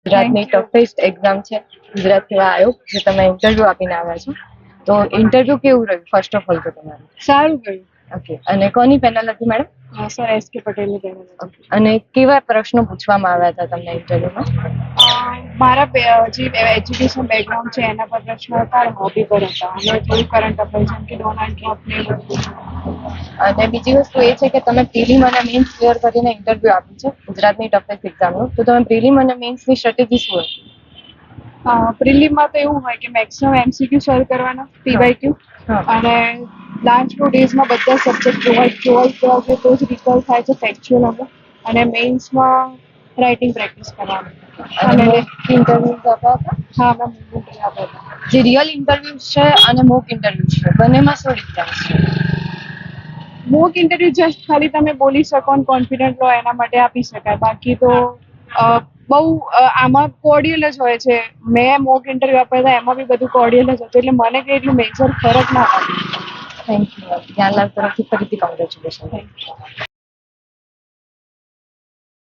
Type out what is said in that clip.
ગુજરાતની toughest exam છે ગુજરાત સેવા આયોગ, જે તમે ઇન્ટરવ્યુ આપીને આવ્યા છો. તો ઇન્ટરવ્યુ કેવું રહ્યું ફર્સ્ટ ઓફ ઓલ તો તમારું? સારું ગયું. ઓકે, અને કોની પેનલ હતી મેડમ? સર એસ કે પટેલની પેનલ હતી. અને કેવા પ્રશ્નો પૂછવામાં આવ્યા હતા તમને ઇન્ટરવ્યુમાં? મારા જે એજ્યુકેશન બેકગ્રાઉન્ડ છે એના પર પ્રશ્નો હતા, હોબી પર હતા, અને થોડું કરંટ અફેર જેમ કે ડોનાલ્ડ ટ્રમ્પ ને એવું બધું. અને બીજી વસ્તુ એ છે કે તમે પ્રિલિમ અને મેન્સ ક્લિયર કરીને ઇન્ટરવ્યુ આપ્યું છે ગુજરાતની ટફેસ્ટ એક્ઝામનું, તો તમે પ્રિલિમ અને મેન્સની સ્ટ્રેટેજી શું હતી? પ્રિલિમમાં તો એવું હોય કે મેક્સિમમ એમસીક્યુ સોલ્વ કરવાના, પીવાયક્યુ, અને લાસ્ટ 2 ડેઝમાં બધા સબ્જેક્ટ જોવાય તો જ રિકોલ થાય છે ફેક્ચ્યુઅલ અમુક, અને મેઇન્સમાં રાઇટિંગ પ્રેક્ટિસ કરવાની. અને મોક ઇન્ટરવ્યુ આપ્યા હતા? હા, મેં મોક ઇન્ટરવ્યુ આપ્યા હતા. જે રિયલ ઇન્ટરવ્યુ છે અને મોક ઇન્ટરવ્યુ છે, બંનેમાં શું ડિફરન્સ છે? મોક ઇન્ટરવ્યુ જસ્ટ ખાલી તમે બોલી શકો અને કોન્ફિડન્ટ લો એના માટે આપી શકાય, બાકી તો બહુ આમાં કોર્ડિયલ જ હોય છે. મેં મોક ઇન્ટરવ્યુ આપ્યા હતા એમાં બી બધું કોર્ડિયલ જ હતું, એટલે મને કંઈ એટલું મેજર ફરક ના લાગ્યો. Thank you. જ્ઞાનલાલ તરફથી ફરીથી કોંગ્રેચ્યુલેશન. Thank you.